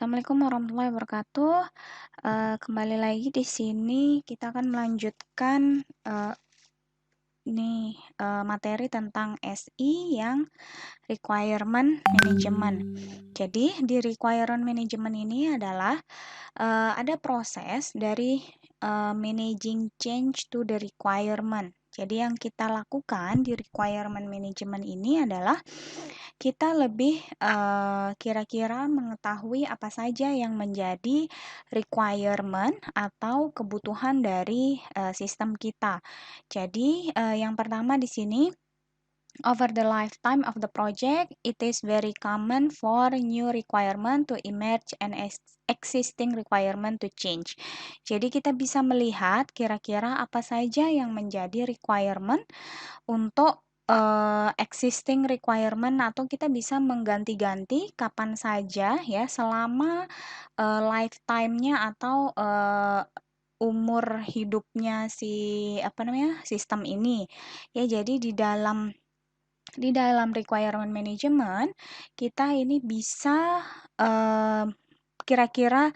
Assalamualaikum warahmatullahi wabarakatuh. Kembali lagi di sini kita akan melanjutkan materi tentang SI yang requirement management. Jadi di requirement management ini adalah ada proses dari managing change to the requirement. Jadi yang kita lakukan di requirement management ini adalah kita lebih kira-kira mengetahui apa saja yang menjadi requirement atau kebutuhan dari sistem kita. Jadi yang pertama di sini, over the lifetime of the project, it is very common for new requirement to emerge and existing requirement to change. Jadi kita bisa melihat kira-kira apa saja yang menjadi requirement untuk existing requirement, atau kita bisa mengganti-ganti kapan saja ya selama lifetime-nya atau umur hidupnya sistem ini. Ya, jadi di dalam requirement management, kita ini bisa kira-kira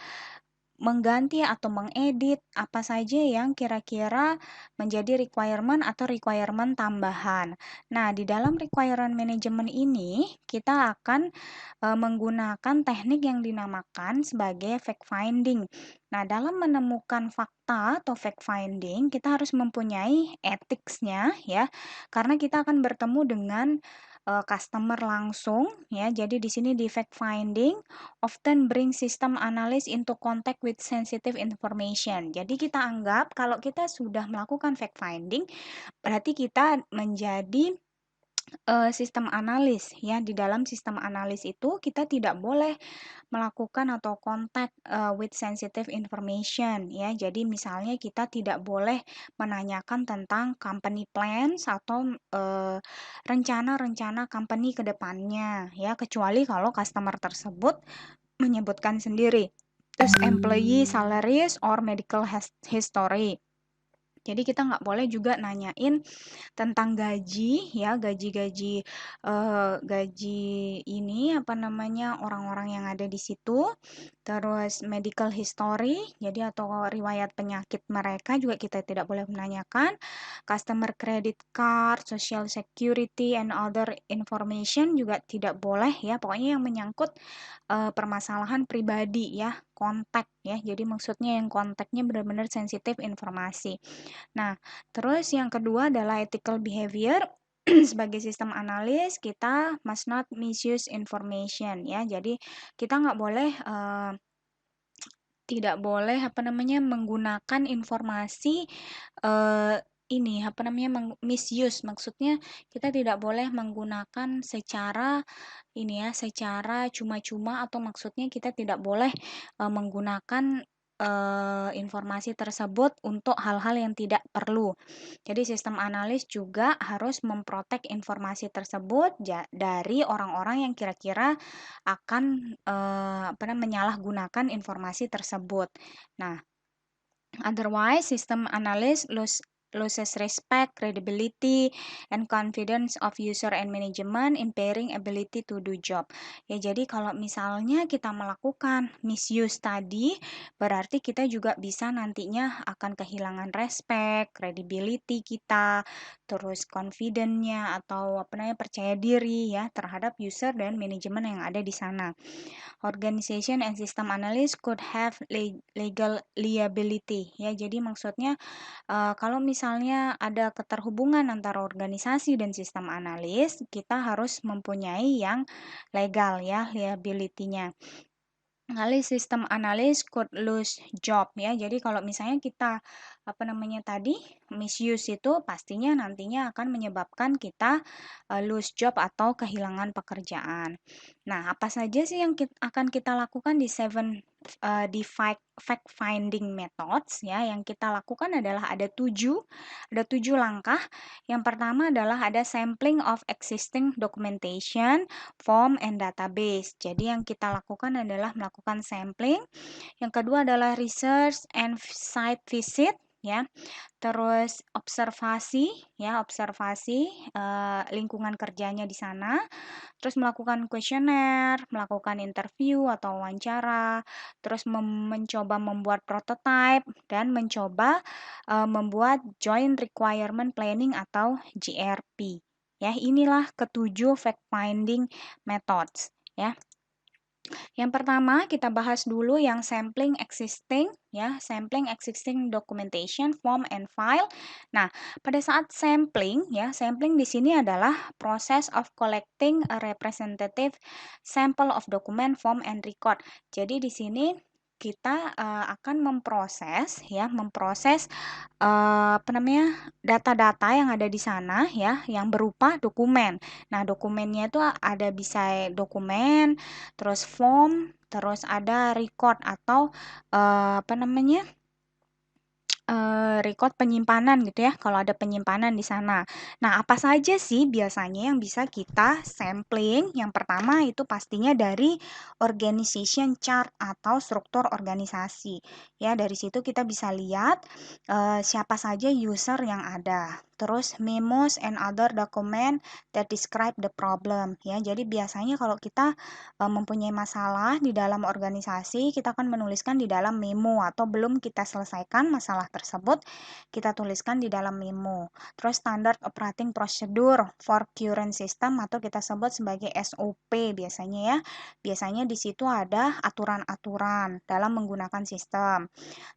mengganti atau mengedit apa saja yang kira-kira menjadi requirement atau requirement tambahan. Nah, di dalam requirement management ini, kita akan menggunakan teknik yang dinamakan sebagai fact finding. Nah, dalam menemukan fakta atau fact finding, kita harus mempunyai ethics-nya ya, karena kita akan bertemu dengan customer langsung ya. Jadi di sini di fact finding often bring system analyst into contact with sensitive information. Jadi kita anggap kalau kita sudah melakukan fact finding, berarti kita menjadi sistem analis ya. Di dalam sistem analis itu kita tidak boleh melakukan atau kontak with sensitive information ya. Jadi misalnya kita tidak boleh menanyakan tentang company plans atau rencana-rencana company ke depannya ya, kecuali kalau customer tersebut menyebutkan sendiri. Terus employee salaries or medical history. Jadi kita nggak boleh juga nanyain tentang gaji ya, gaji-gaji gaji ini orang-orang yang ada di situ. Terus medical history, jadi atau riwayat penyakit mereka juga kita tidak boleh menanyakan. Customer credit card, social security and other information juga tidak boleh ya. Pokoknya yang menyangkut permasalahan pribadi ya, kontak ya. Jadi maksudnya yang kontaknya benar-benar sensitif informasi. Nah, terus yang kedua adalah ethical behavior. Sebagai sistem analis, kita must not misuse information ya. Jadi kita nggak boleh tidak boleh menggunakan informasi misuse. Maksudnya kita tidak boleh menggunakan secara cuma-cuma, atau maksudnya kita tidak boleh menggunakan informasi tersebut untuk hal-hal yang tidak perlu. Jadi sistem analis juga harus memprotek informasi tersebut dari orang-orang yang kira-kira akan menyalahgunakan informasi tersebut. Nah, otherwise, system analyst loses respect, credibility, and confidence of user and management, impairing ability to do job. Ya, jadi kalau misalnya kita melakukan misuse tadi, berarti kita juga bisa nantinya akan kehilangan respect, credibility kita, terus confidence-nya atau percaya diri ya terhadap user dan manajemen yang ada di sana. Organization and system analyst could have legal liability ya. Jadi maksudnya kalau misalnya ada keterhubungan antara organisasi dan sistem analis, kita harus mempunyai yang legal ya, liability-nya. Kali sistem analis could lose job ya. Jadi kalau misalnya kita misuse itu pastinya nantinya akan menyebabkan kita lose job atau kehilangan pekerjaan. Nah, apa saja sih yang akan kita lakukan di fact finding methods ya? Yang kita lakukan adalah ada 7 langkah. Yang pertama adalah ada sampling of existing documentation, form and database. Jadi yang kita lakukan adalah melakukan sampling. Yang kedua adalah research and site visit. ya. Terus observasi ya, observasi lingkungan kerjanya di sana, terus melakukan kuesioner, melakukan interview atau wawancara, terus mencoba membuat prototype dan mencoba membuat joint requirement planning atau JRP. Ya, inilah ketujuh fact finding methods ya. Yang pertama kita bahas dulu yang sampling existing ya, sampling existing documentation, form and file. Nah, pada saat sampling ya, sampling di sini adalah process of collecting a representative sample of document, form and record. Jadi di sini kita akan memproses ya, memproses apa namanya, data-data yang ada di sana ya, yang berupa dokumen. Nah, dokumennya itu ada bisa dokumen, terus form, terus ada record atau apa namanya, record penyimpanan gitu ya, kalau ada penyimpanan di sana. Nah, apa saja sih biasanya yang bisa kita sampling? Yang pertama itu pastinya dari organization chart atau struktur organisasi. Ya, dari situ kita bisa lihat siapa saja user yang ada. Terus memos and other document that describe the problem. Ya, jadi biasanya kalau kita mempunyai masalah di dalam organisasi, kita akan menuliskan di dalam memo atau belum kita selesaikan masalah tersebut, kita tuliskan di dalam memo. Terus standard operating procedure for current system atau kita sebut sebagai SOP biasanya ya. Biasanya di situ ada aturan-aturan dalam menggunakan sistem.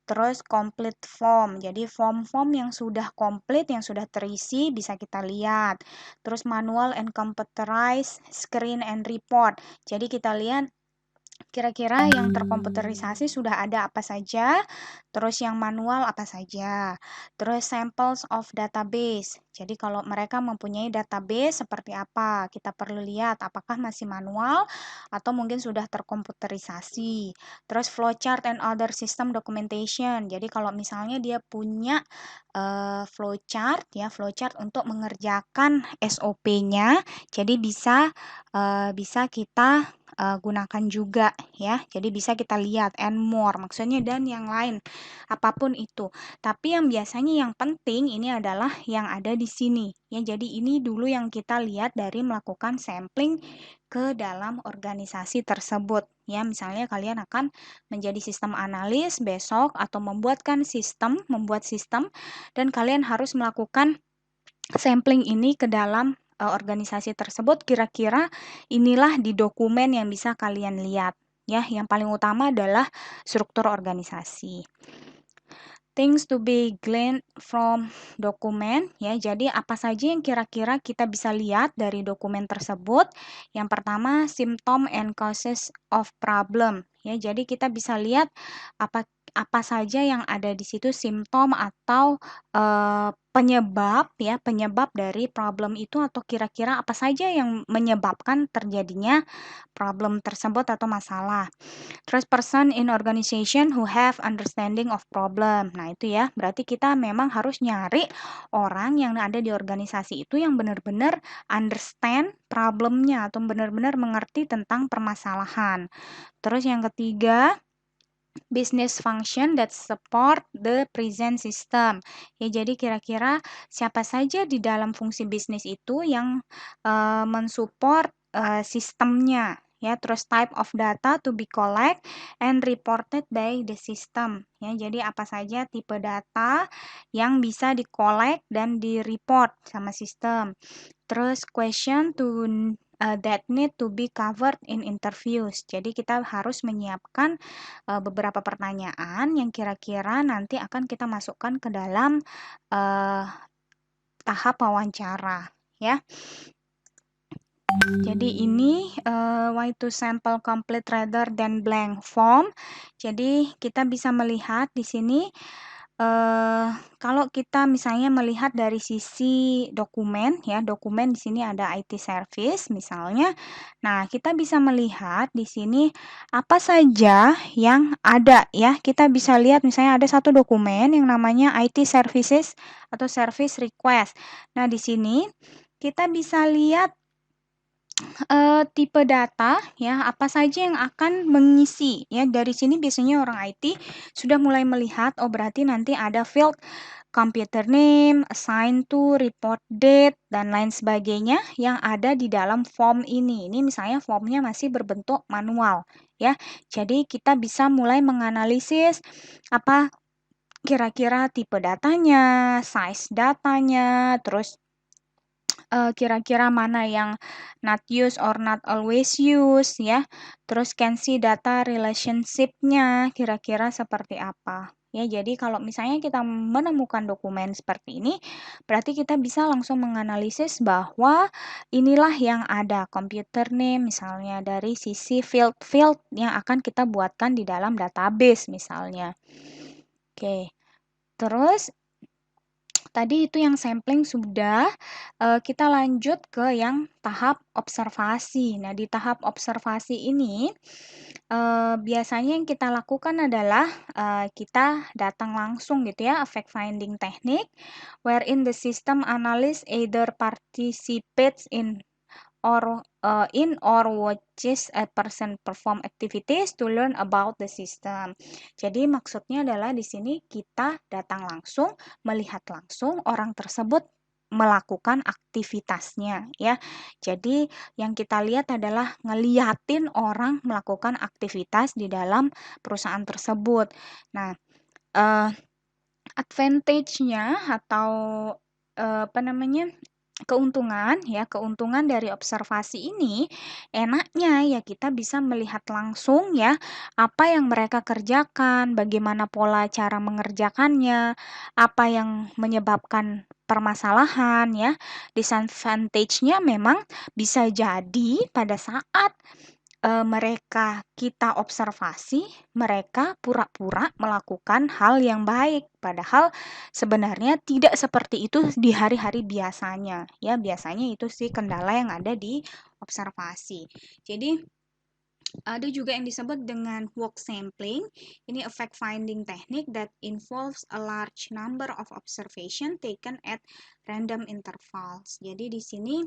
Terus complete form. Jadi form-form yang sudah komplit, yang sudah terisi bisa kita lihat. Terus manual and computerized screen and report. Jadi kita lihat kira-kira yang terkomputerisasi sudah ada apa saja, terus yang manual apa saja, terus samples of database. Jadi kalau mereka mempunyai database seperti apa, kita perlu lihat apakah masih manual atau mungkin sudah terkomputerisasi. Terus flowchart and other system documentation. Jadi kalau misalnya dia punya flowchart ya, flowchart untuk mengerjakan SOP-nya, jadi bisa kita gunakan juga ya. Jadi bisa kita lihat and more maksudnya dan yang lain apapun itu. Tapi yang biasanya yang penting ini adalah yang ada di sini ya. Jadi ini dulu yang kita lihat dari melakukan sampling ke dalam organisasi tersebut ya. Misalnya kalian akan menjadi sistem analis besok atau membuat sistem dan kalian harus melakukan sampling ini ke dalam organisasi tersebut, kira-kira inilah di dokumen yang bisa kalian lihat ya. Yang paling utama adalah struktur organisasi. Things to be gleaned from dokumen ya. Jadi apa saja yang kira-kira kita bisa lihat dari dokumen tersebut? Yang pertama, symptom and causes of problem ya. Jadi kita bisa lihat apa saja yang ada di situ simptom atau penyebab ya, penyebab dari problem itu atau kira-kira apa saja yang menyebabkan terjadinya problem tersebut atau masalah. Terus person in organization who have understanding of problem. Nah, itu ya, berarti kita memang harus nyari orang yang ada di organisasi itu yang benar-benar understand problemnya atau benar-benar mengerti tentang permasalahan. Terus yang ketiga, business function that support the present system. Ya, jadi kira-kira siapa saja di dalam fungsi bisnis itu yang mensupport sistemnya ya. Terus type of data to be collect and reported by the system ya. Jadi apa saja tipe data yang bisa di-collect dan di-report sama sistem. Terus question to that need to be covered in interviews. Jadi kita harus menyiapkan beberapa pertanyaan yang kira-kira nanti akan kita masukkan ke dalam tahap wawancara ya. Jadi ini why to sample complete rather than blank form. Jadi kita bisa melihat di sini kalau kita misalnya melihat dari sisi dokumen ya, dokumen di sini ada IT service misalnya. Nah, kita bisa melihat di sini apa saja yang ada ya. Kita bisa lihat misalnya ada satu dokumen yang namanya IT services atau service request. Nah, di sini kita bisa lihat Tipe data ya, apa saja yang akan mengisi ya, dari sini biasanya orang IT sudah mulai melihat, oh berarti nanti ada field computer name, assign to, report date, dan lain sebagainya yang ada di dalam form ini. Ini misalnya formnya masih berbentuk manual ya. Jadi kita bisa mulai menganalisis apa kira-kira tipe datanya, size datanya, terus kira-kira mana yang not use or not always use ya. Terus can see data relationship-nya kira-kira seperti apa. Ya, jadi kalau misalnya kita menemukan dokumen seperti ini, berarti kita bisa langsung menganalisis bahwa inilah yang ada computer name misalnya dari sisi field-field yang akan kita buatkan di dalam database misalnya. Oke. Terus tadi itu yang sampling sudah, kita lanjut ke yang tahap observasi. Nah, di tahap observasi ini, biasanya yang kita lakukan adalah, kita datang langsung gitu ya, fact finding technique, wherein the system analyst either participates in or watches a person perform activities to learn about the system. Jadi maksudnya adalah di sini kita datang langsung, melihat langsung orang tersebut melakukan aktivitasnya ya. Jadi yang kita lihat adalah ngeliatin orang melakukan aktivitas di dalam perusahaan tersebut. Nah, eh, advantage-nya atau apa namanya, keuntungan dari observasi ini, enaknya ya kita bisa melihat langsung ya, apa yang mereka kerjakan, bagaimana pola cara mengerjakannya, apa yang menyebabkan permasalahan ya. Disadvantage-nya memang bisa jadi pada saat kita observasi, mereka pura-pura melakukan hal yang baik, padahal sebenarnya tidak seperti itu di hari-hari biasanya. Ya, biasanya itu sih kendala yang ada di observasi. Jadi, ada juga yang disebut dengan work sampling. Ini a fact finding technique that involves a large number of observation taken at random intervals. Jadi di sini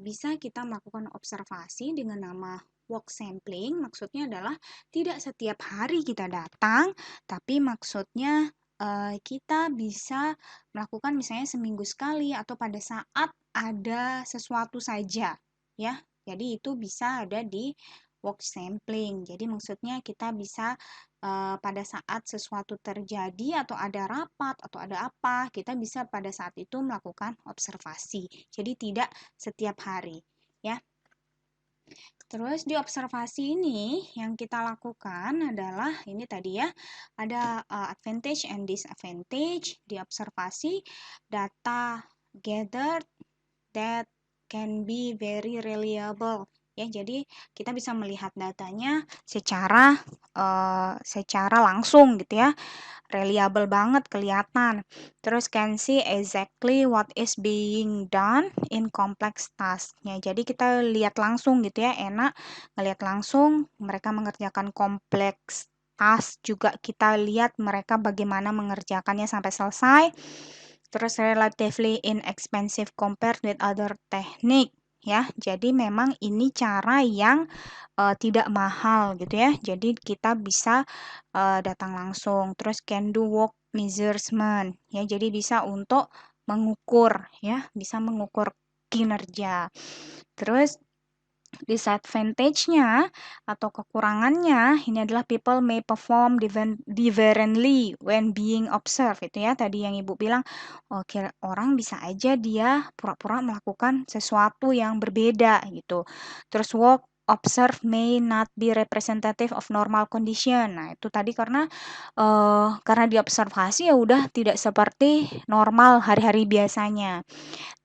bisa kita melakukan observasi dengan nama work sampling. Maksudnya adalah tidak setiap hari kita datang, tapi maksudnya kita bisa melakukan misalnya seminggu sekali atau pada saat ada sesuatu saja ya. Jadi itu bisa ada di work sampling. Jadi maksudnya kita bisa pada saat sesuatu terjadi atau ada rapat atau ada apa, kita bisa pada saat itu melakukan observasi. Jadi tidak setiap hari, ya. Terus di observasi ini yang kita lakukan adalah ini tadi ya, ada advantage and disadvantage di observasi, data gathered that can be very reliable ya. Jadi kita bisa melihat datanya secara langsung gitu ya, reliable banget kelihatan. Terus can see exactly what is being done in complex task-nya. Jadi kita lihat langsung gitu ya, enak ngelihat langsung mereka mengerjakan kompleks task, juga kita lihat mereka bagaimana mengerjakannya sampai selesai. Terus relatively inexpensive compared with other technique ya. Jadi memang ini cara yang tidak mahal gitu ya. Jadi kita bisa datang langsung. Terus can do work measurement ya. Jadi bisa untuk mengukur ya, bisa mengukur kinerja. Terus disadvantage-nya atau kekurangannya ini adalah people may perform differently when being observed itu ya, tadi yang Ibu bilang, oke, orang bisa aja dia pura-pura melakukan sesuatu yang berbeda gitu. Terus work observed may not be representative of normal condition. Nah, itu tadi karena diobservasi ya udah tidak seperti normal hari-hari biasanya.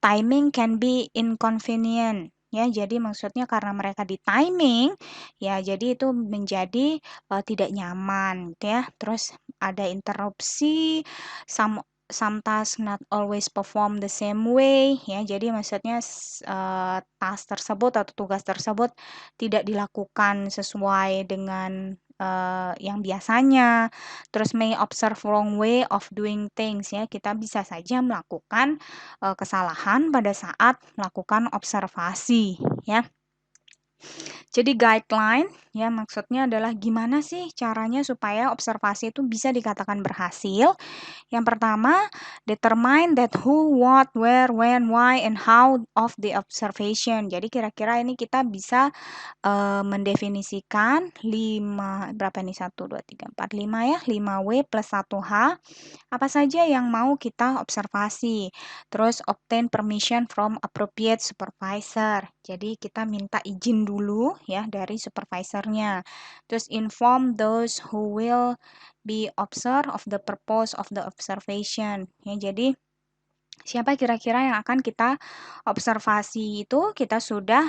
Timing can be inconvenient ya, jadi maksudnya karena mereka di timing ya, jadi itu menjadi tidak nyaman gitu ya. Terus ada interupsi, some task not always perform the same way ya, jadi maksudnya task tersebut atau tugas tersebut tidak dilakukan sesuai dengan yang biasanya. Terus may observe wrong way of doing things ya. Kita bisa saja melakukan kesalahan pada saat melakukan observasi ya. Jadi guideline ya maksudnya adalah gimana sih caranya supaya observasi itu bisa dikatakan berhasil. Yang pertama, determine that who, what, where, when, why, and how of the observation. Jadi kira-kira ini kita bisa mendefinisikan 5 berapa nih 1 2 3 4 5 ya, 5W plus 1H apa saja yang mau kita observasi. Terus obtain permission from appropriate supervisor. Jadi kita minta izin dulu ya dari supervisornya. Terus inform those who will be observed of the purpose of the observation. Ya, jadi siapa kira-kira yang akan kita observasi itu kita sudah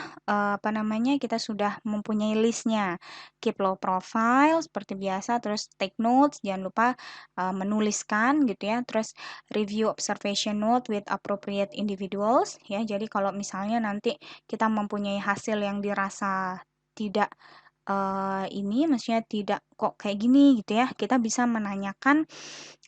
kita sudah mempunyai listnya. Keep low profile seperti biasa, terus take notes, jangan lupa menuliskan gitu ya. Terus review observation note with appropriate individuals ya. Jadi kalau misalnya nanti kita mempunyai hasil yang dirasa tidak ini maksudnya tidak kok kayak gini gitu ya, kita bisa menanyakan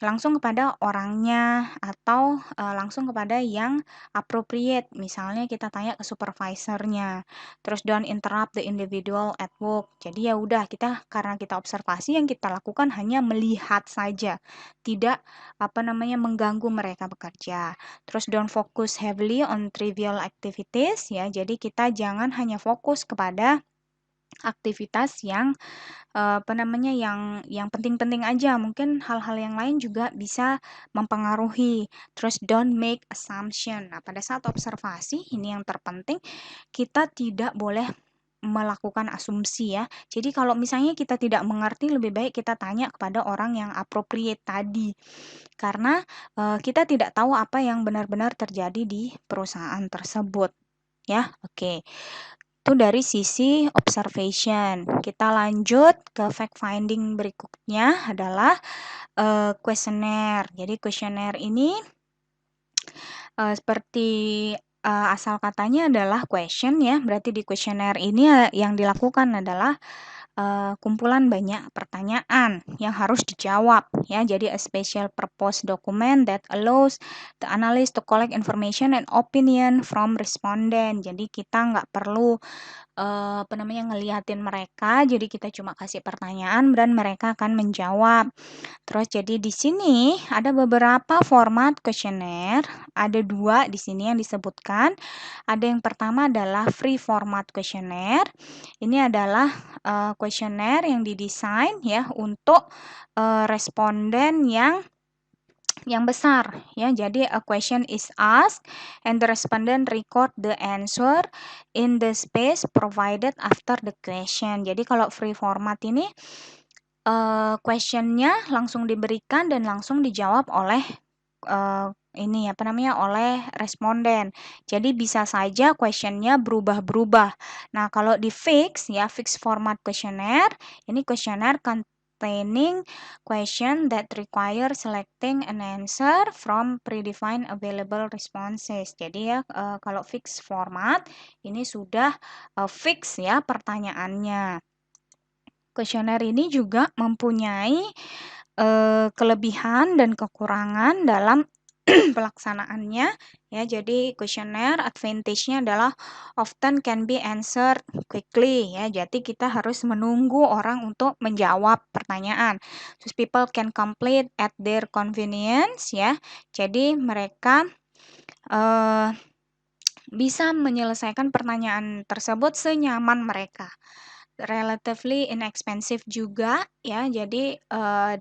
langsung kepada orangnya atau langsung kepada yang appropriate. Misalnya kita tanya ke supervisornya. Terus don't interrupt the individual at work. Jadi ya udah kita karena kita observasi yang kita lakukan hanya melihat saja, tidak mengganggu mereka bekerja. Terus don't focus heavily on trivial activities ya. Jadi kita jangan hanya fokus kepada aktivitas yang yang penting-penting aja. Mungkin hal-hal yang lain juga bisa mempengaruhi. Terus don't make assumption. Nah, pada saat observasi ini yang terpenting kita tidak boleh melakukan asumsi ya. Jadi kalau misalnya kita tidak mengerti lebih baik kita tanya kepada orang yang appropriate tadi. Karena kita tidak tahu apa yang benar-benar terjadi di perusahaan tersebut. Ya, oke. Itu dari sisi observation. Kita lanjut ke fact finding berikutnya adalah questionnaire. Jadi questionnaire ini seperti asal katanya adalah question ya. Berarti di questionnaire ini yang dilakukan adalah kumpulan banyak pertanyaan yang harus dijawab ya. Jadi a special purpose document that allows the analyst to collect information and opinion from respondent. Jadi kita nggak perlu ngeliatin mereka, jadi kita cuma kasih pertanyaan dan mereka akan menjawab. Terus jadi di sini ada beberapa format kuesioner, ada 2 di sini yang disebutkan. Ada yang pertama adalah free format kuesioner. Ini adalah kuesioner yang didesain ya untuk responden yang besar ya. Jadi a question is asked and the respondent record the answer in the space provided after the question. Jadi kalau free format ini questionnya langsung diberikan dan langsung dijawab oleh oleh responden. Jadi bisa saja questionnya berubah-berubah. Nah, kalau di fix format questionnaire, ini questionnaire containing question that require selecting an answer from predefined available responses. Jadi ya kalau fix format ini sudah fix ya pertanyaannya. Kuesioner ini juga mempunyai kelebihan dan kekurangan dalam pelaksanaannya ya. Jadi kuesioner advantage-nya adalah often can be answered quickly ya. Jadi kita harus menunggu orang untuk menjawab pertanyaan. Terus people can complete at their convenience ya. Jadi mereka bisa menyelesaikan pertanyaan tersebut senyaman mereka. Relatively inexpensive juga ya. Jadi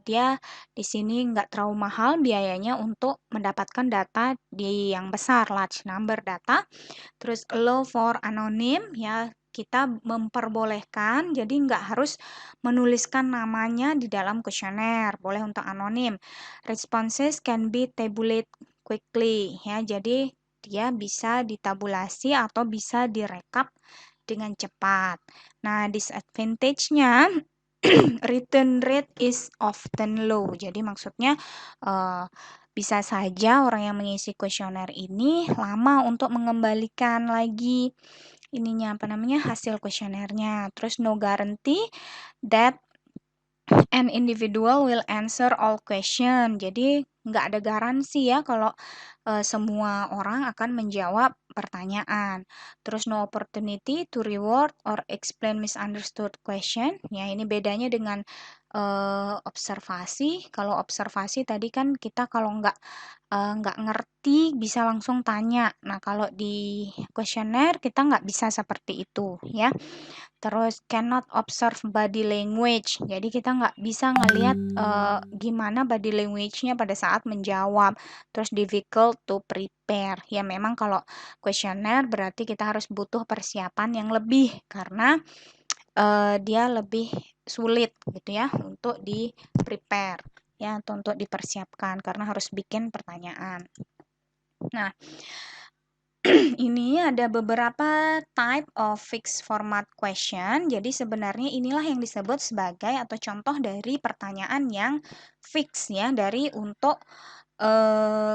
dia di sini nggak terlalu mahal biayanya untuk mendapatkan data yang besar, large number data. Terus allow for anonym ya, kita memperbolehkan jadi nggak harus menuliskan namanya di dalam kuesioner, boleh untuk anonim. Responses can be tabulated quickly ya. Jadi dia bisa ditabulasi atau bisa direkap dengan cepat. Nah, disadvantage-nya return rate is often low. Jadi maksudnya bisa saja orang yang mengisi kuesioner ini lama untuk mengembalikan lagi hasil kuesionernya. Terus no guarantee that An individual will answer all question. Jadi nggak ada garansi ya kalau semua orang akan menjawab pertanyaan. Terus no opportunity to reward or explain misunderstood question. Ya ini bedanya dengan observasi. Kalau observasi tadi kan kita kalau nggak ngerti bisa langsung tanya. Nah kalau di kuesioner kita nggak bisa seperti itu ya. Terus cannot observe body language. Jadi kita nggak bisa ngelihat gimana body language-nya pada saat menjawab. Terus difficult to prepare. Ya memang kalau kuesioner berarti kita harus butuh persiapan yang lebih karena dia lebih sulit gitu ya untuk di prepare ya atau untuk dipersiapkan karena harus bikin pertanyaan. Nah, ini ada beberapa type of fixed format question. Jadi sebenarnya inilah yang disebut sebagai atau contoh dari pertanyaan yang fix ya dari untuk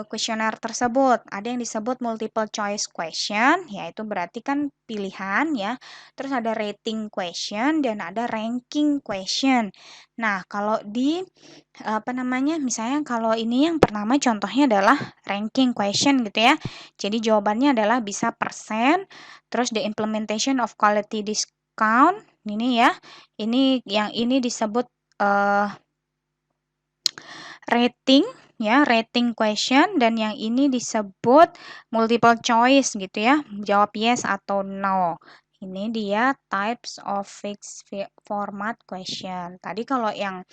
kuesioner tersebut. Ada yang disebut multiple choice question, yaitu berarti kan pilihan ya. Terus ada rating question dan ada ranking question. Nah, kalau di apa namanya? Misalnya kalau ini yang pertama contohnya adalah ranking question gitu ya. Jadi jawabannya adalah bisa persen, terus the implementation of quality discount ini ya. Ini yang ini disebut rating ya, rating question dan yang ini disebut multiple choice gitu ya. Jawab yes atau no. Ini dia types of fixed format question. Tadi kalau yang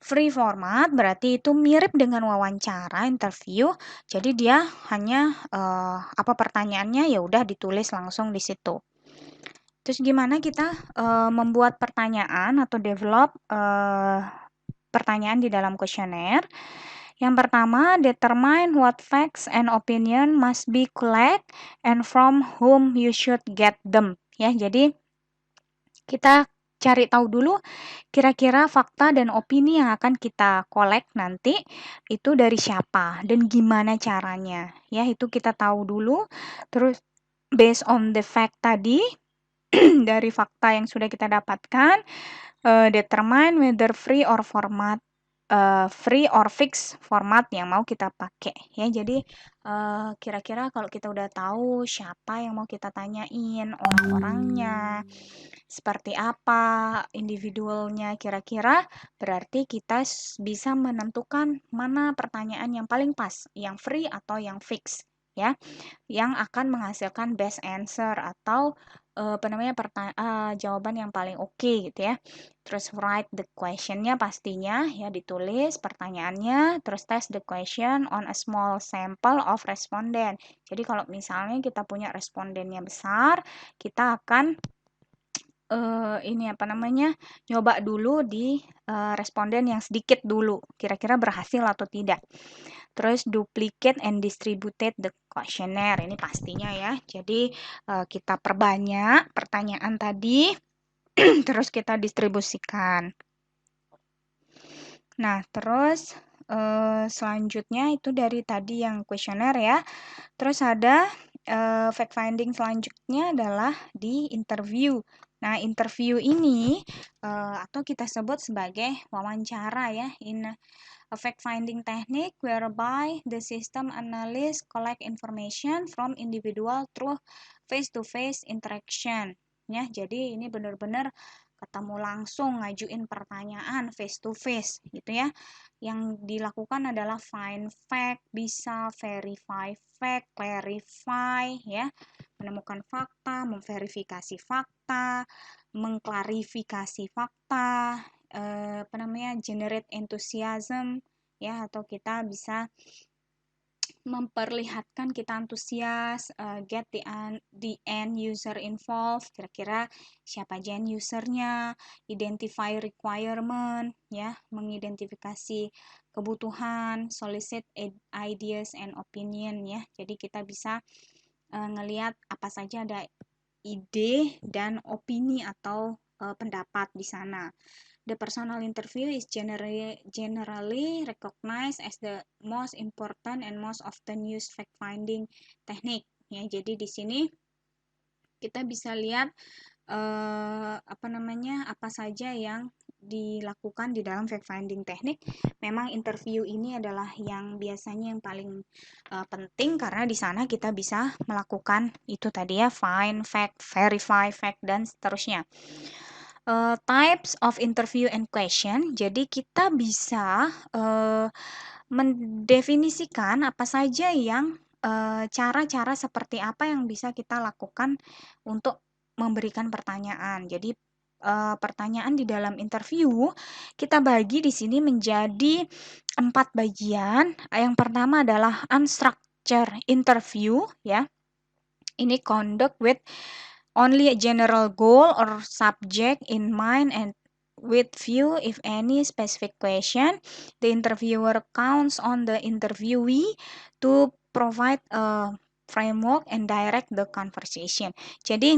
free format berarti itu mirip dengan wawancara interview. Jadi dia hanya apa pertanyaannya ya udah ditulis langsung di situ. Terus gimana kita membuat pertanyaan atau develop pertanyaan di dalam kuesioner? Yang pertama, determine what facts and opinion must be collect and from whom you should get them. Ya, jadi kita cari tahu dulu kira-kira fakta dan opini yang akan kita collect nanti itu dari siapa dan gimana caranya. Ya, itu kita tahu dulu. Terus based on the fact tadi dari fakta yang sudah kita dapatkan, determine whether free or fixed format yang mau kita pakai ya. Jadi kira-kira kalau kita udah tahu siapa yang mau kita tanyain, orang-orangnya seperti apa, individualnya kira-kira, berarti kita bisa menentukan mana pertanyaan yang paling pas, yang free atau yang fix ya, yang akan menghasilkan best answer atau apa namanya jawaban yang paling oke gitu ya. Terus write the question-nya pastinya ya, ditulis pertanyaannya, terus test the question on a small sample of respondent. Jadi kalau misalnya kita punya respondennya besar, kita akan ini apa namanya, nyoba dulu di responden yang sedikit dulu, kira-kira berhasil atau tidak. Terus duplicate and distributed the questionnaire, ini pastinya ya. Jadi kita perbanyak pertanyaan tadi, terus kita distribusikan. Nah, terus selanjutnya itu dari tadi yang kuesioner ya. Terus ada fact finding selanjutnya adalah di interview. Nah, interview ini atau kita sebut sebagai wawancara ya, in a fact finding technique whereby the system analyst collect information from individual through face to face interaction. Ya, jadi ini benar-benar ketemu langsung ngajuin pertanyaan face to face gitu ya. Yang dilakukan adalah find fact, bisa verify fact, clarify ya, menemukan fakta, memverifikasi fakta, mengklarifikasi fakta, apa namanya, generate enthusiasm ya, atau kita bisa memperlihatkan kita antusias, get the end user involved, kira-kira siapa aja end usernya, identify requirement, ya, mengidentifikasi kebutuhan, solicit ideas and opinion, ya. Jadi kita bisa ngelihat apa saja ada ide dan opini atau pendapat di sana. The personal interview is generally recognized as the most important and most often used fact-finding technique. Ya, jadi di sini kita bisa lihat apa namanya, apa saja yang dilakukan di dalam fact finding teknik, memang interview ini adalah yang biasanya yang paling penting, karena di sana kita bisa melakukan itu tadi ya, find fact, verify fact, dan seterusnya. Types of interview and question. Jadi kita bisa mendefinisikan apa saja yang cara-cara seperti apa yang bisa kita lakukan untuk memberikan pertanyaan. Jadi pertanyaan di dalam interview kita bagi di sini menjadi 4 bagian. Yang pertama adalah unstructured interview ya. Ini conduct with only a general goal or subject in mind and with few, if any, specific question. The interviewer counts on the interviewee to provide a framework and direct the conversation. Jadi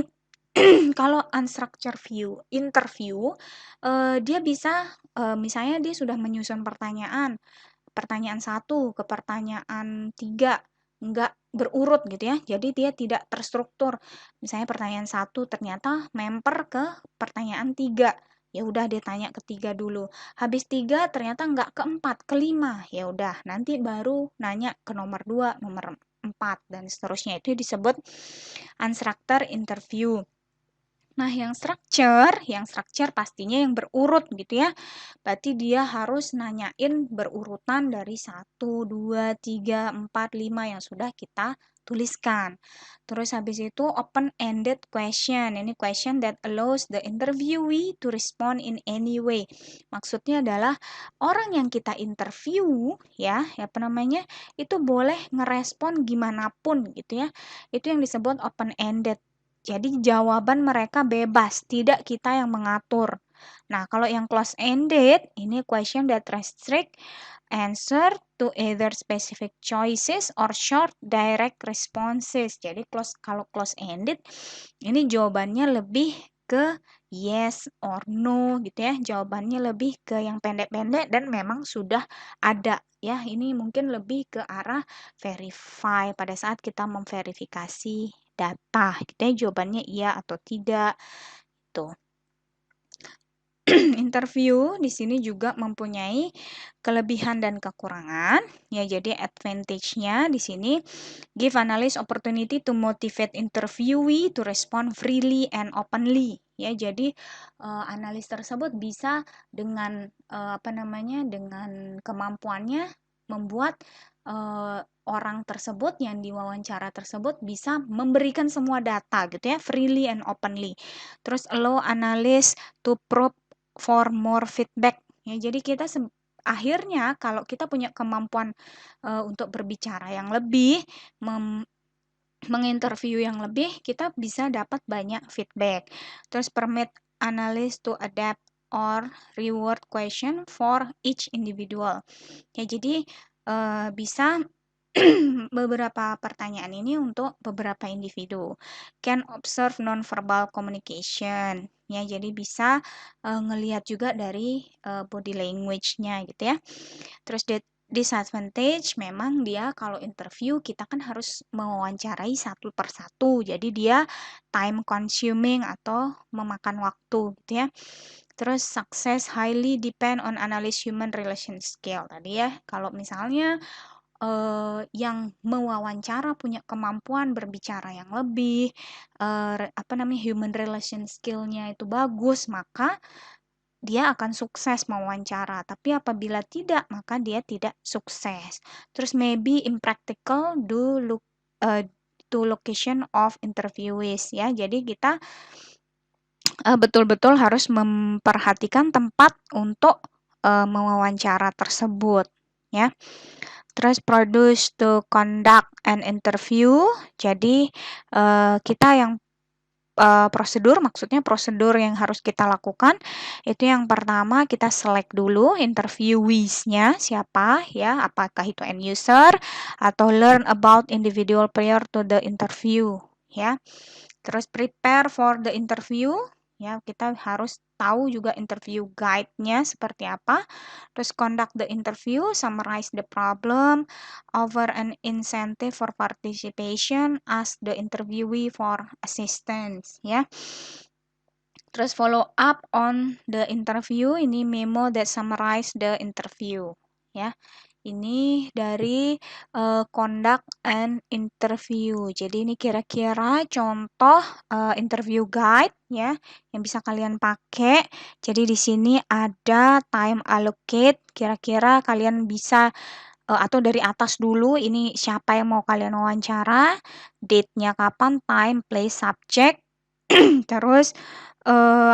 kalau unstructured interview, dia bisa misalnya dia sudah menyusun pertanyaan 1 ke pertanyaan 3, nggak berurut gitu ya. Jadi dia tidak terstruktur. Misalnya pertanyaan 1 ternyata memper ke pertanyaan 3. Ya udah dia tanya ke 3 dulu. Habis 3 ternyata nggak ke 4, ke 5. Ya udah, nanti baru nanya ke nomor 2, nomor 4 dan seterusnya. Itu disebut unstructured interview. Nah, yang structure pastinya yang berurut gitu ya. Berarti dia harus nanyain berurutan dari 1, 2, 3, 4, 5 yang sudah kita tuliskan. Terus habis itu open-ended question. Ini question that allows the interviewee to respond in any way. Maksudnya adalah orang yang kita interview ya, apa namanya, itu boleh ngerespon gimana pun gitu ya. Itu yang disebut open-ended. Jadi jawaban mereka bebas, tidak kita yang mengatur. Nah, kalau yang close-ended, ini question that restrict answer to either specific choices or short direct responses. Jadi kalau close-ended, ini jawabannya lebih ke yes or no gitu ya. Jawabannya lebih ke yang pendek-pendek dan memang sudah ada ya. Ini mungkin lebih ke arah verify pada saat kita memverifikasi data gitu ya, jawabannya iya atau tidak. Tuh. Interview di sini juga mempunyai kelebihan dan kekurangan ya. Jadi advantage-nya di sini give analyst opportunity to motivate interviewee to respond freely and openly ya. Jadi analis tersebut bisa dengan dengan kemampuannya membuat orang tersebut yang diwawancara tersebut bisa memberikan semua data gitu ya, freely and openly. Terus allow analyst to probe for more feedback ya. Jadi kita akhirnya kalau kita punya kemampuan untuk berbicara yang lebih, menginterview yang lebih, kita bisa dapat banyak feedback. Terus permit analyst to adapt or reward question for each individual. Ya, jadi bisa beberapa pertanyaan ini untuk beberapa individu. Can observe non-verbal communication. Ya, jadi bisa ngelihat juga dari body language-nya gitu ya. Terus disadvantage memang dia kalau interview kita kan harus mewawancarai satu persatu. Jadi dia time consuming atau memakan waktu gitu ya. Terus success highly depend on analysis human relation skill tadi ya. Kalau misalnya yang mewawancara punya kemampuan berbicara yang lebih, human relation skill-nya itu bagus, maka dia akan sukses mewawancara. Tapi apabila tidak, maka dia tidak sukses. Terus maybe impractical to location of interviewees ya. Jadi kita betul-betul harus memperhatikan tempat untuk mewawancara tersebut ya. Terus produce to conduct an interview. Jadi kita yang maksudnya prosedur yang harus kita lakukan itu yang pertama kita select dulu interviewees-nya siapa ya, apakah itu end user atau learn about individual prior to the interview ya. Terus prepare for the interview ya, kita harus tahu juga interview guide-nya seperti apa. Terus conduct the interview, summarize the problem, offer an incentive for participation, ask the interviewee for assistance ya. Terus follow up on the interview, ini memo that summarize the interview, ya. Ini dari conduct and interview. Jadi ini kira-kira contoh interview guide ya yang bisa kalian pakai. Jadi di sini ada time allocate. Kira-kira kalian bisa atau dari atas dulu ini siapa yang mau kalian wawancara, date-nya kapan, time, place, subject. Terus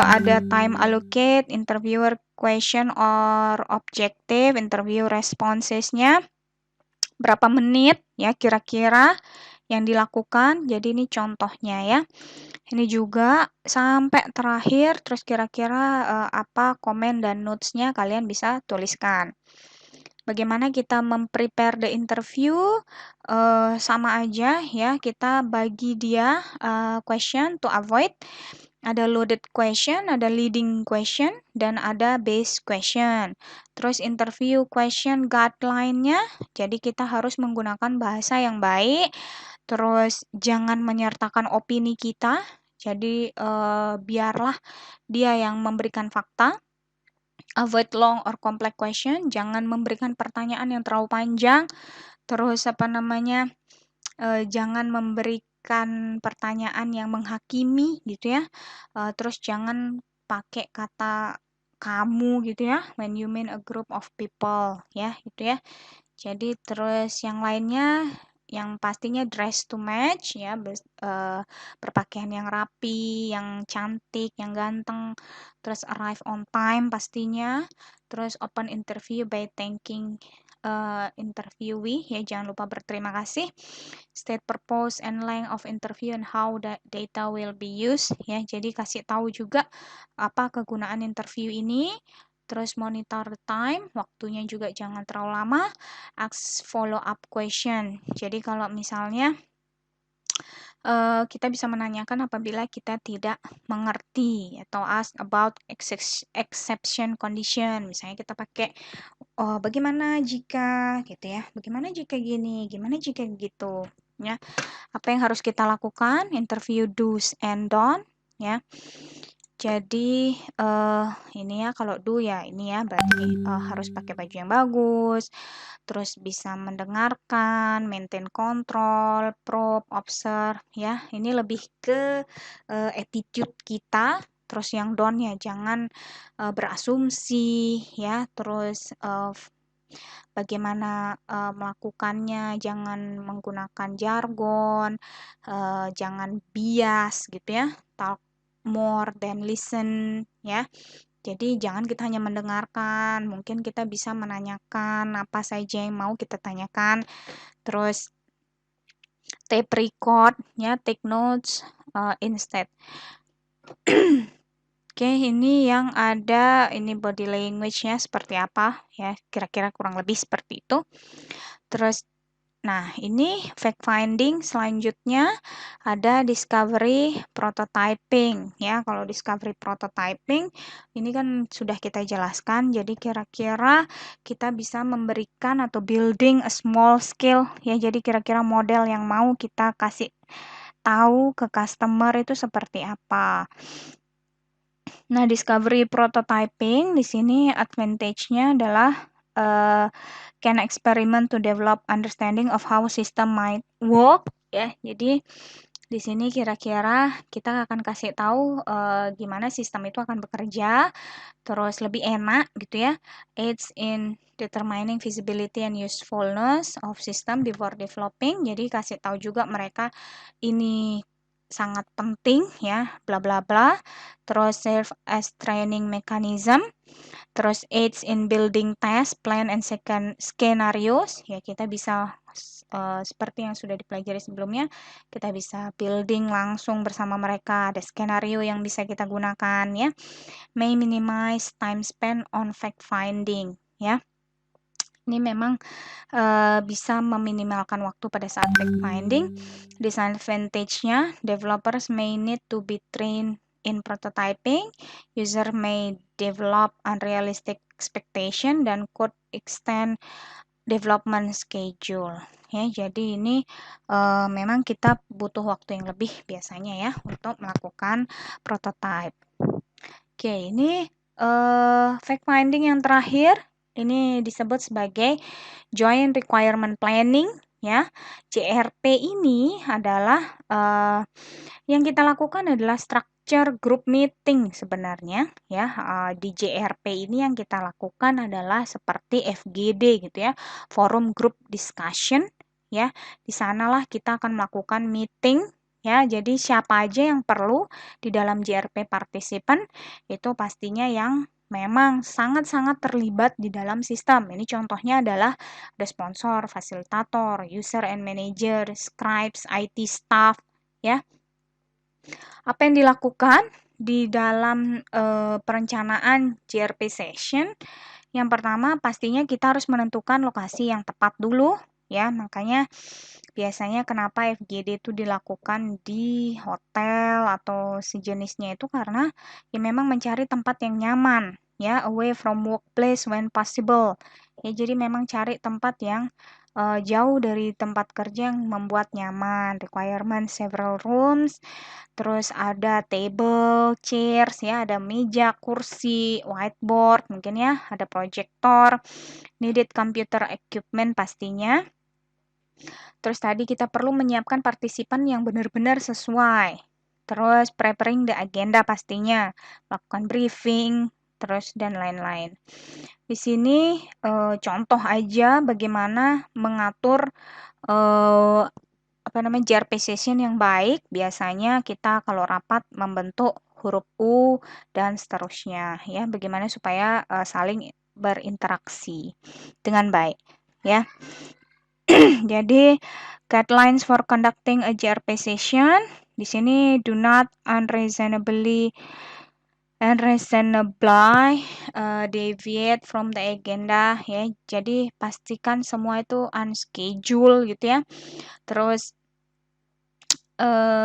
ada time allocate, interviewer question or objective, interview responsesnya berapa menit ya kira-kira yang dilakukan. Jadi ini contohnya ya. Ini juga sampai terakhir, terus kira-kira apa komen dan notes-nya kalian bisa tuliskan. Bagaimana kita memprepare the interview? Sama aja ya, kita bagi dia question to avoid. Ada loaded question, ada leading question, dan ada base question. Terus interview question guideline-nya, jadi kita harus menggunakan bahasa yang baik. Terus jangan menyertakan opini kita, jadi biarlah dia yang memberikan fakta. Avoid long or complex question, jangan memberikan pertanyaan yang terlalu panjang. Terus jangan memberikan pertanyaan yang menghakimi gitu ya. Terus jangan pakai kata kamu gitu ya when you mean a group of people ya gitu ya. Jadi terus yang lainnya yang pastinya dress to match ya, berpakaian yang rapi, yang cantik, yang ganteng, terus arrive on time pastinya, terus open interview by thanking interviewee ya, jangan lupa berterima kasih. State purpose and length of interview and how the data will be used ya, jadi kasih tahu juga apa kegunaan interview ini. Terus monitor the time, waktunya juga jangan terlalu lama. Ask follow up question. Jadi kalau misalnya kita bisa menanyakan apabila kita tidak mengerti atau ask about exception condition. Misalnya kita pakai bagaimana jika gitu ya. Bagaimana jika gini, gimana jika gitu ya. Apa yang harus kita lakukan? Interview do's and don't ya. Jadi ini ya kalau do ya ini ya berarti harus pakai baju yang bagus, terus bisa mendengarkan, maintain kontrol, probe, observe ya. Ini lebih ke attitude kita. Terus yang don't ya jangan berasumsi ya. Terus bagaimana melakukannya, jangan menggunakan jargon, jangan bias gitu ya. Talk more than listen ya. Jadi jangan kita hanya mendengarkan, mungkin kita bisa menanyakan apa saja yang mau kita tanyakan. Terus tape record ya, take notes instead. Oke, ini yang ada ini body language-nya seperti apa ya, kira-kira kurang lebih seperti itu. Terus nah, ini fact finding selanjutnya ada discovery prototyping ya. Kalau discovery prototyping ini kan sudah kita jelaskan. Jadi kira-kira kita bisa memberikan atau building a small scale ya. Jadi kira-kira model yang mau kita kasih tahu ke customer itu seperti apa. Nah, discovery prototyping di sini advantage-nya adalah can experiment to develop understanding of how system might work ya. Jadi di sini kira-kira kita akan kasih tahu gimana sistem itu akan bekerja, terus lebih enak gitu ya. Aids in determining feasibility and usefulness of system before developing. Jadi kasih tahu juga mereka ini sangat penting ya, bla bla bla. Terus serve as training mechanism. Terus aids in building test, plan and second scenarios. Ya, kita bisa seperti yang sudah dipelajari sebelumnya, kita bisa building langsung bersama mereka, ada skenario yang bisa kita gunakan ya. May minimize time spent on fact finding ya. Ini memang bisa meminimalkan waktu pada saat fact finding. Disadvantage-nya, developers may need to be trained in prototyping, user may develop unrealistic expectation dan could extend development schedule. Ya, jadi ini memang kita butuh waktu yang lebih biasanya ya untuk melakukan prototype. Oke, ini fact finding yang terakhir ini disebut sebagai Joint Requirement Planning ya. JRP ini adalah yang kita lakukan adalah structure group meeting sebenarnya ya. Di JRP ini yang kita lakukan adalah seperti FGD gitu ya, forum group discussion ya. Di sanalah kita akan melakukan meeting ya. Jadi siapa aja yang perlu di dalam JRP partisipan itu pastinya yang memang sangat-sangat terlibat di dalam sistem. Ini contohnya adalah ada sponsor, fasilitator, user and manager, scribes, IT staff, ya. Apa yang dilakukan di dalam perencanaan JRP session? Yang pertama pastinya kita harus menentukan lokasi yang tepat dulu, ya. Makanya biasanya kenapa FGD itu dilakukan di hotel atau sejenisnya itu karena ya memang mencari tempat yang nyaman ya, away from workplace when possible. Ya, jadi memang cari tempat yang jauh dari tempat kerja yang membuat nyaman. Requirement several rooms, terus ada table, chairs ya, ada meja, kursi, whiteboard mungkin ya, ada proyektor, needed computer equipment pastinya. Terus tadi kita perlu menyiapkan partisipan yang benar-benar sesuai. Terus preparing the agenda pastinya, melakukan briefing, terus dan lain-lain. Di sini contoh aja bagaimana mengatur JRP session yang baik. Biasanya kita kalau rapat membentuk huruf U dan seterusnya ya. Bagaimana supaya saling berinteraksi dengan baik ya. Jadi guidelines for conducting a JRP session di sini do not unreasonably deviate from the agenda ya. Jadi pastikan semua itu on schedule gitu ya. Terus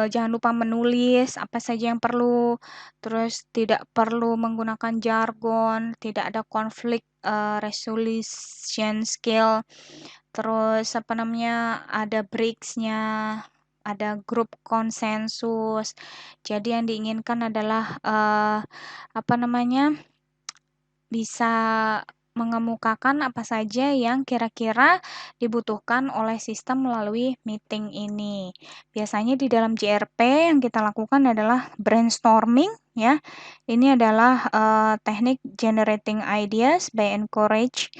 jangan lupa menulis apa saja yang perlu, terus tidak perlu menggunakan jargon, tidak ada konflik resolution skill, terus ada breaks-nya, ada grup konsensus. Jadi yang diinginkan adalah bisa mengemukakan apa saja yang kira-kira dibutuhkan oleh sistem melalui meeting ini. Biasanya di dalam JRP yang kita lakukan adalah brainstorming ya. Ini adalah teknik generating ideas by encourage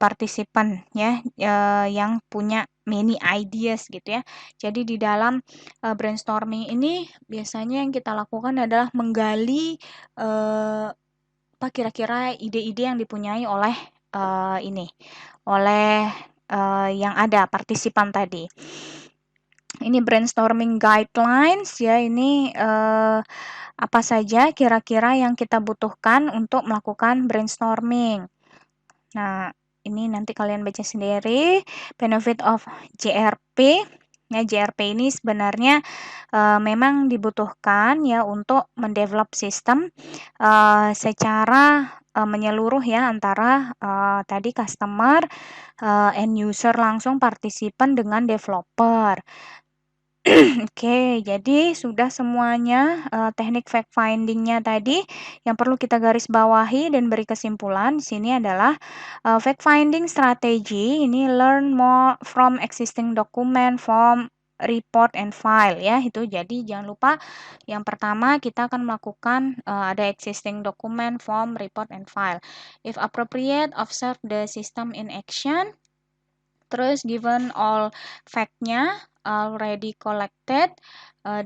participant ya, yang punya many ideas gitu ya. Jadi di dalam brainstorming ini biasanya yang kita lakukan adalah menggali apa kira-kira ide-ide yang dipunyai oleh yang ada partisipan tadi. Ini brainstorming guidelines ya, ini apa saja kira-kira yang kita butuhkan untuk melakukan brainstorming. Nah, ini nanti kalian baca sendiri. Benefit of JRP. Nah, JRP ini sebenarnya memang dibutuhkan ya untuk mendevelop sistem secara menyeluruh ya antara tadi customer, end user langsung, partisipan dengan developer. Oke, jadi sudah semuanya teknik fact finding-nya tadi yang perlu kita garis bawahi dan beri kesimpulan. Di sini adalah fact finding strategy ini learn more from existing document, form, report and file ya. Itu jadi jangan lupa yang pertama kita akan melakukan ada existing document, form, report and file. If appropriate, observe the system in action. Terus given all fact-nya already collected,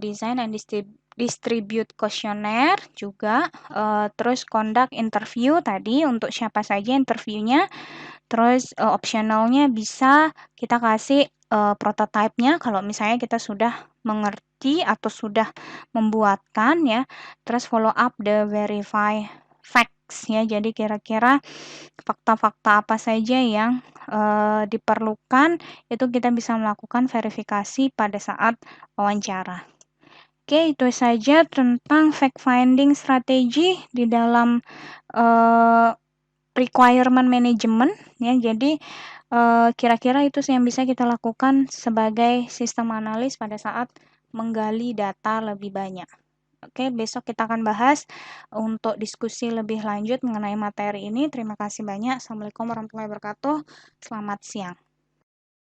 design and distribute questionnaire juga, terus conduct interview tadi untuk siapa saja interviewnya, terus optionalnya bisa kita kasih prototype-nya kalau misalnya kita sudah mengerti atau sudah membuatkan ya, terus follow up the verify facts ya, jadi kira-kira fakta-fakta apa saja yang diperlukan itu kita bisa melakukan verifikasi pada saat wawancara. Oke, itu saja tentang fact finding strategi di dalam requirement management ya. Jadi kira-kira itu yang bisa kita lakukan sebagai sistem analis pada saat menggali data lebih banyak. Oke, besok kita akan bahas untuk diskusi lebih lanjut mengenai materi ini. Terima kasih banyak. Assalamualaikum warahmatullahi wabarakatuh. Selamat siang.